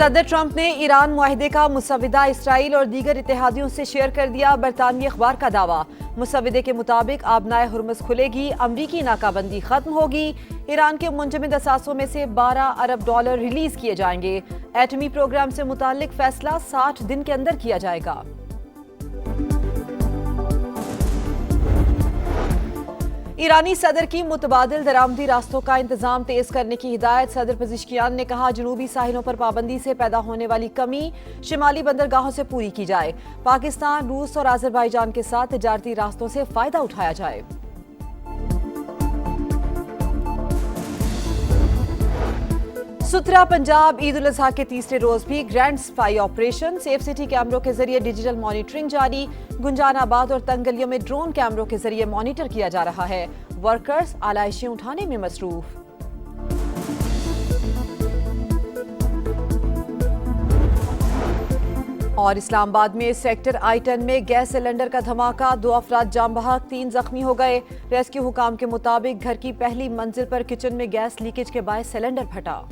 सदर ट्रंप ने ईरान मुआहदे का मुसविदा इसराइल और दीगर इत्तेहादियों से शेयर कर दिया। बरतानवी अखबार का दावा, मुसविदे के मुताबिक आबनाए हुर्मुज़ खुलेगी, अमरीकी नाकाबंदी खत्म होगी, ईरान के मुंजमद असासों में से $12 अरब रिलीज किए जाएंगे। एटमी प्रोग्राम से मुतालिक फैसला 60 दिन के अंदर किया जाएगा। ईरानी सदर की मुतबादिल दरामदी रास्तों का इंतजाम तेज करने की हिदायत। सदर पज़िश्कियान ने कहा, जनूबी साहिलों पर पाबंदी से पैदा होने वाली कमी शिमाली बंदरगाहों से पूरी की जाए। पाकिस्तान, रूस और आज़रबाईजान के साथ तिजारती रास्तों से फायदा उठाया जाए। सुथरा पंजाब ईद उल अजहा के तीसरे रोज भी grand spy operation. Safe city कैमरों के जरिए डिजिटल मॉनिटरिंग जारी। गुंजानाबाद और तंगलियों में ड्रोन कैमरों के जरिए मॉनिटर किया जा रहा है। वर्कर्स आलाइशें उठाने में मसरूफ। और इस्लामाबाद में सेक्टर I-10 में गैस सिलेंडर का धमाका, 2 अफराद जाम बहक, 3 जख्मी हो गए। रेस्क्यू हुकाम के मुताबिक घर की पहली मंजिल पर किचन में गैस लीकेज के बायस सिलेंडर फटा।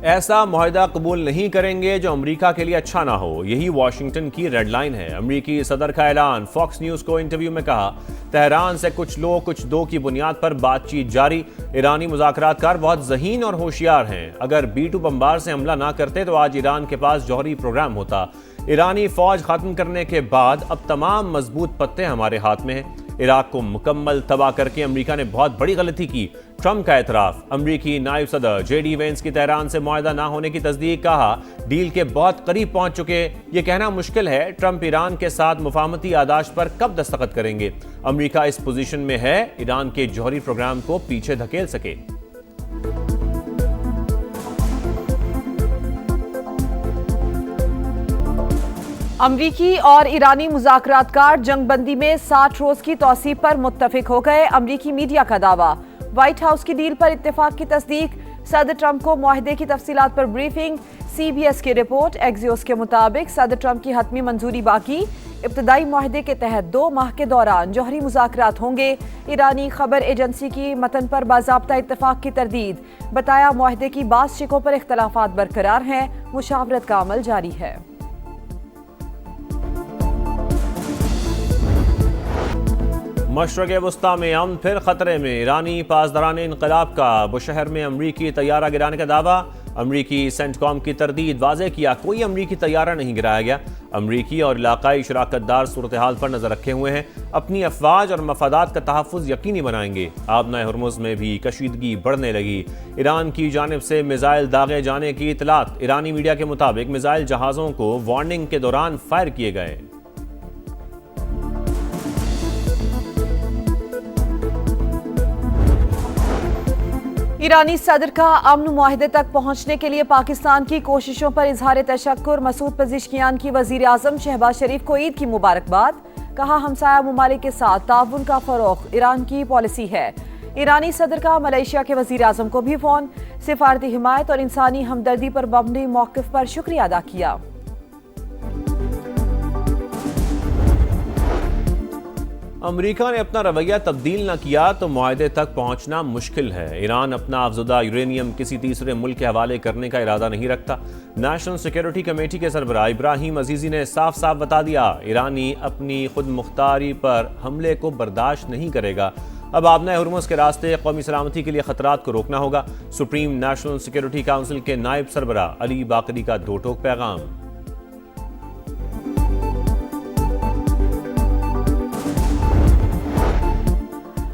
ऐसा मुआहदा कबूल नहीं करेंगे जो अमेरिका के लिए अच्छा ना हो, यही वाशिंगटन की रेड लाइन है। अमेरिकी सदर का ऐलान। फॉक्स न्यूज को इंटरव्यू में कहा, तेहरान से कुछ लो कुछ दो की बुनियाद पर बातचीत जारी। ईरानी मुज़ाकरातकार बहुत ज़हीन और होशियार हैं। अगर B-2 बमबार से हमला ना करते तो आज ईरान के पास जौहरी प्रोग्राम होता। ईरानी फौज खत्म करने के बाद अब तमाम मजबूत पत्ते हमारे हाथ में हैं। इराक को मुकम्मल तबाह करके अमेरिका ने बहुत बड़ी गलती की, ट्रंप का एतराफ। अमेरिकी नायब सदर JD वेंस की तेहरान से मुआहदा ना होने की तस्दीक। कहा, डील के बहुत करीब पहुंच चुके, ये कहना मुश्किल है ट्रंप ईरान के साथ मुफाहमती आदाश पर कब दस्तखत करेंगे। अमेरिका इस पोजीशन में है ईरान के जौहरी प्रोग्राम को पीछे धकेल सके। अमरीकी और ईरानी मुज़ाकरातकार जंगबंदी में 60 रोज की तौसीब पर मुत्तफिक हो गए। अमरीकी मीडिया का दावा, व्हाइट हाउस की डील पर इत्तेफाक की तस्दीक। सदर ट्रंप को मुआहदे की तफसीलात पर ब्रीफिंग। CBS की रिपोर्ट। एक्सियोस के मुताबिक सदर ट्रंप की हतमी मंजूरी बाकी। इब्तदाई मुआहदे के तहत 2 माह के दौरान जौहरी मुज़ाकरात होंगे। ईरानी खबर एजेंसी की मतन पर बाज़ाब्ता इत्तेफाक की तरदीद। बताया, मुआहदे की बाज़ शिकों पर इख्तलाफात बरकरार हैं, मुशावरत का अमल जारी है। मशरक़ वस्ता में अमन फिर खतरे में। ईरानी पासदारान इनकलाब का बुशहर में अमरीकी तैयारा गिराने का दावा। अमरीकी सेंटकॉम की तरदीद। वाज़े किया, कोई अमरीकी तैयारा नहीं गिराया गया। अमरीकी और इलाकाई शराकतदार सूरत हाल पर नजर रखे हुए हैं, अपनी अफवाज और मफादात का तहफ़्फ़ुज़ यकीनी बनाएंगे। आबनाए हुर्मुज़ में भी कशीदगी बढ़ने लगी। ईरान की जानिब से मिसाइल दागे जाने की इतलात। ईरानी मीडिया के मुताबिक मिसाइल जहाज़ों को वार्निंग के दौरान फायर किए गए। ईरानी सदर का अमन मुआहदे तक पहुंचने के लिए पाकिस्तान की कोशिशों पर इजहार तशक्कुर। मसूद पज़िश्कियान की वज़ीर आज़म शहबाज शरीफ को ईद की मुबारकबाद। कहा, हमसाया मुमालिक के साथ ताउन का फ़रोग़ ईरान की पॉलिसी है। ईरानी सदर का मलेशिया के वज़ीर आज़म को भी फ़ोन। सिफारती हिमायत और इंसानी हमदर्दी पर मबनी मौक़िफ़ पर शुक्रिया अदा किया। अमेरिका ने अपना रवैया तब्दील न किया तो मुआहदे तक पहुंचना मुश्किल है। ईरान अपना अफजुदा यूरेनियम किसी तीसरे मुल्क के हवाले करने का इरादा नहीं रखता। नेशनल सिक्योरिटी कमेटी के सरबराह इब्राहिम अजीजी ने साफ साफ बता दिया, ईरानी अपनी खुद मुख्तारी पर हमले को बर्दाश्त नहीं करेगा। अब आबनाए हुर्मुज़ के रास्ते कौमी सलामती के लिए खतरात को रोकना होगा। सुप्रीम नेशनल सिक्योरिटी काउंसिल के नायब सरबराह अली बाकरी का दो टोक पैगाम।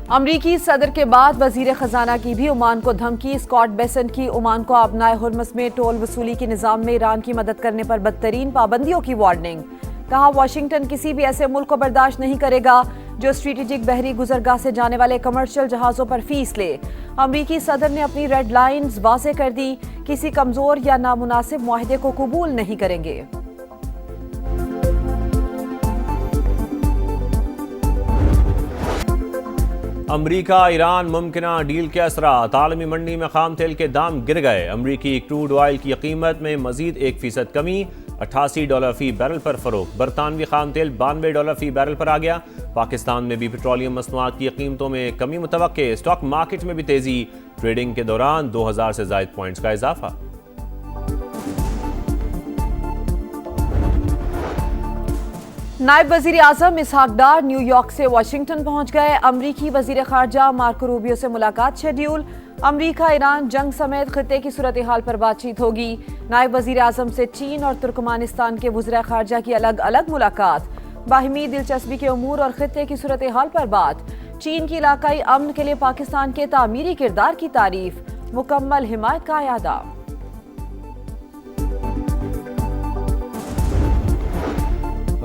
अमरीकी सदर के बाद वजीर खजाना की भी ओमान को धमकी। स्कॉट बेसेंट की ओमान को आबनाए हुर्मुज़ में टोल वसूली के निज़ाम में ईरान की मदद करने पर बदतरीन पाबंदियों की वार्निंग। कहा, वाशिंगटन किसी भी ऐसे मुल्क को बर्दाश्त नहीं करेगा जो स्ट्रेटेजिक बहरी गुजरगाह से जाने वाले कमर्शियल जहाज़ों पर फीस ले। अमरीकी सदर ने अपनी रेड लाइन्स वाज़े कर दी, किसी कमजोर या नामुनासिब मुआहदे को कबूल नहीं करेंगे। अमरीका ईरान मुमकिना डील के असरात। आलमी मंडी में खाम तेल के दाम गिर गए। अमरीकी क्रूड ऑयल की कीमत में मजीद 1% कमी। $88 फी बैरल पर फरोख्त। बरतानवी खाम तेल $92 फी बैरल पर आ गया। पाकिस्तान में भी पेट्रोलियम मसनूआत की कीमतों में कमी मुतवक्के। स्टॉक मार्केट में भी तेजी। ट्रेडिंग के दौरान 2000 से ज़ायद पॉइंट्स का इजाफा। नायब वजीर आजम इसहाक डार न्यूयॉर्क से वाशिंगटन पहुंच गए। अमरीकी वजीर खारजा मार्को रूबियो से मुलाकात शेड्यूल। अमरीका ईरान जंग समेत खित्ते की सूरत हाल पर बातचीत होगी। नायब वजीर आजम से चीन और तुर्कमानिस्तान के वज़ीर खारजा की अलग अलग मुलाकात। बाहिमी दिलचस्पी के उमूर और खित्ते की सूरत हाल पर बात। चीन की इलाकाई अमन के लिए पाकिस्तान के तामीरी किरदार की तारीफ। मुकम्मल हिमायत का यादा।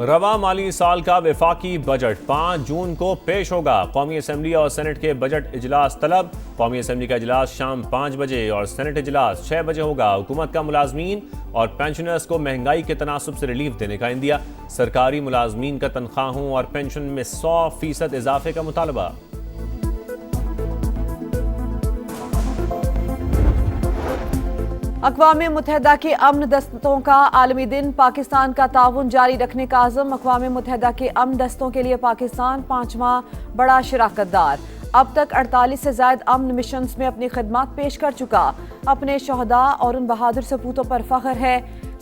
रवा माली साल का वफाकी बजट 5 जून को पेश होगा। कौमी असम्बली और सेनेट के बजट इजलास तलब। कौमी असम्बली का इजलास शाम 5 बजे और सेनेट इजलास 6 बजे होगा। हुकूमत का मुलाजमीन और पेंशनर्स को महंगाई के तनासुब से रिलीफ देने का इंदिया। सरकारी मुलाजमीन का तनख्वाहों और पेंशन में 100% इजाफे का मुतालबा। अक़वाम मुत्तहिदा के अमन दस्तों का आलमी दिन। पाकिस्तान का ताउन जारी रखने का आज़म। अक़वाम मुत्तहिदा के अमन दस्तों के लिए पाकिस्तान 5वां बड़ा शराकतदार। अब तक 48 से ज़ायद अमन मिशंस में अपनी खिदमत पेश कर चुका। अपने शहदा और उन बहादुर सपूतों पर फ़ख्र है।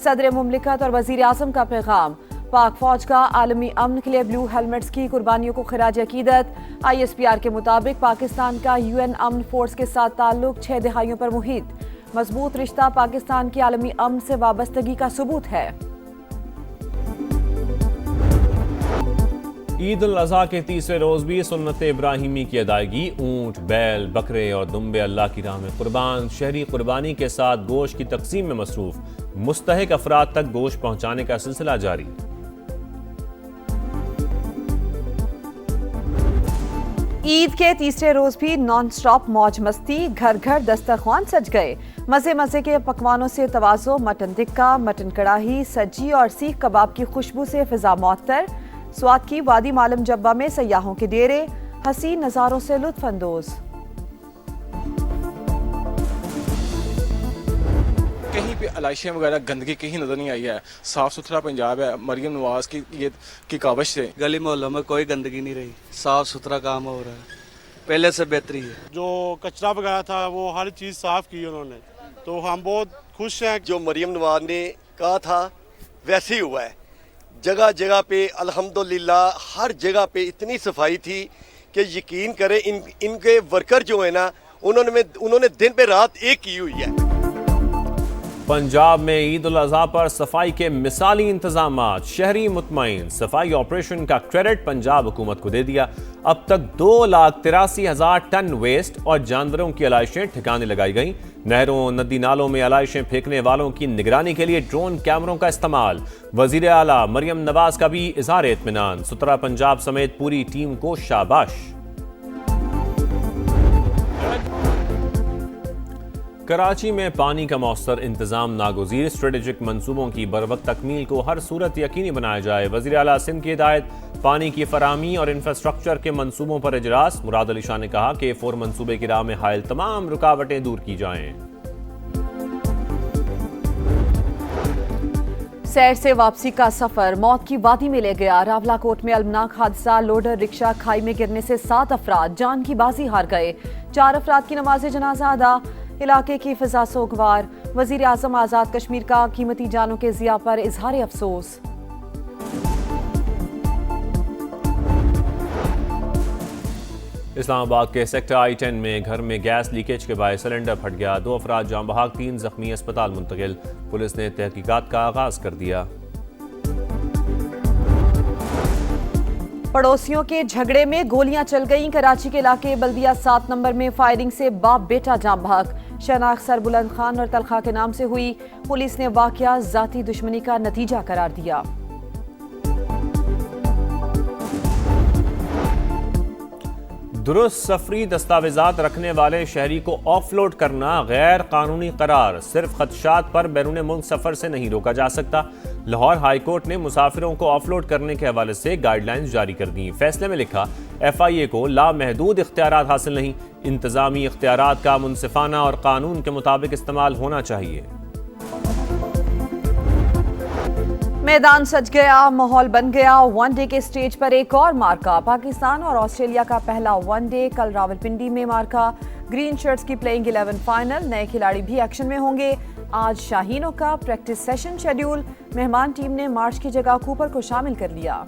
सदर मुमलिकत और वज़ीर आज़म का पैगाम। पाक फौज का आलमी अमन के लिए ब्लू हेलमेट्स की कुर्बानियों को खिराज अकीदत। ISPR के मुताबिक पाकिस्तान का UN अमन फोर्स के साथ ताल्लुक 6 दहाइयों पर मुहित। मजबूत रिश्ता पाकिस्तान की आलमी अमन से वाबस्तगी का सबूत है। ईद उल अज़हा के तीसरे रोज भी सुन्नत इब्राहिमी की अदायगी। ऊंट, बैल, बकरे और दुम्बे अल्लाह की राह में कुर्बान। शहरी कुर्बानी के साथ गोश्त की तकसीम में मसरूफ। मुस्तहिक अफराद तक गोश्त पहुंचाने का सिलसिला जारी। ईद के तीसरे रोज भी नॉन स्टॉप मौज मस्ती। घर घर दस्तरख्वान सज गए। मजे मजे के पकवानों से तवाज़ो। मटन टिक्का, मटन कड़ाही, सज्जी और सीख कबाब की खुशबू से फिजा मुअत्तर। स्वाद की वादी मालम जब्बा में सयाहों के डेरे। हसीन नज़ारों से लुत्फ अंदोज। कहीं पे अलाइशियाँ वगैरह गंदगी कहीं नजर नहीं आई है। साफ सुथरा पंजाब है मरियम नवाज की कावश से। गली मोहल्लों में कोई गंदगी नहीं रही। साफ सुथरा काम हो रहा है, पहले से बेहतरी है। जो कचरा वगैरह था वो हर चीज़ साफ की उन्होंने, तो हम बहुत खुश हैं। जो मरियम नवाज ने कहा था वैसे ही हुआ है। जगह जगह पे अल्हम्दुलिल्लाह हर जगह पे इतनी सफाई थी कि यकीन करें इनके वर्कर जो है ना उन्होंने दिन पे रात एक की हुई है। पंजाब में ईद उल अज़हा पर सफाई के मिसाली इंतजामात। शहरी मुतमईन। सफाई ऑपरेशन का क्रेडिट पंजाब हुकूमत को दे दिया। अब तक 2,83,000 टन वेस्ट और जानवरों की आलाइशें ठिकाने लगाई गई। नहरों, नदी नालों में आलाइशें फेंकने वालों की निगरानी के लिए ड्रोन कैमरों का इस्तेमाल। वजीर आला मरियम नवाज का भी इजहार इत्मीनान। सुतरा पंजाब समेत पूरी टीम को शाबाश। कराची में पानी का मौसर इंतजाम नागुज़ीर। स्ट्रेटेजिक मंसूबों की बरवक्त तकमील को हर सूरत यकीनी बनाया जाए। वज़ीर आला सिंध की हिदायत। पानी की फराहमी और इंफ्रास्ट्रक्चर के मंसूबों पर इजलास। मुराद अली शाह ने कहा कि A4 मंसूबे की राह में हायल तमाम रुकावटें दूर की जाएं। सैर से वापसी का सफर मौत की वादी में ले गया। रावलाकोट में अलमनाक हादसा। लोडर रिक्शा खाई में गिरने से 7 अफराद जान की बाजी हार गए। 4 अफराद की नमाज जनाजा अदा। इलाके की फिजा सोगवार। वजीर आजम आजाद कश्मीर का कीमती जानों के ज़िया पर इजहार अफसोस। इस्लामाबाद के सेक्टर I-10 में घर में गैस लीकेज के बायस सिलेंडर फट गया। 2 अफराद जान बहक, 3 जख्मी अस्पताल मुंतकिल। पुलिस ने तहकीकात का आगाज कर दिया। पड़ोसियों के झगड़े में गोलियां चल गईं। कराची के इलाके बल्दिया 7 नंबर में फायरिंग से बाप बेटा जान बहक। शनाख्त सरबुलंद खान और तलखा के नाम से हुई। पुलिस ने वाकया जाती दुश्मनी का नतीजा करार दिया। दुरुस्त सफरी दस्तावेजात रखने वाले शहरी को ऑफलोड करना गैर कानूनी करार। सिर्फ खदशात पर बैरून मुल्क सफर से नहीं रोका जा सकता। लाहौर हाई कोर्ट ने मुसाफिरों को ऑफलोड करने के हवाले से गाइडलाइंस जारी कर दी। फैसले में लिखा FIA को लामहदूद इख्तियारात हासिल नहीं। इंतजामी इख्तियारात का मुनसिफाना और कानून के मुताबिक इस्तेमाल होना चाहिए। मैदान सज गया, माहौल बन गया। वनडे के स्टेज पर एक और मार्का। पाकिस्तान और ऑस्ट्रेलिया का पहला वनडे कल रावलपिंडी में मार्का। ग्रीन शर्ट्स की प्लेइंग 11 फाइनल, नए खिलाड़ी भी एक्शन में होंगे। आज शाहीनों का प्रैक्टिस सेशन शेड्यूल। मेहमान टीम ने मार्श की जगह कूपर को शामिल कर लिया।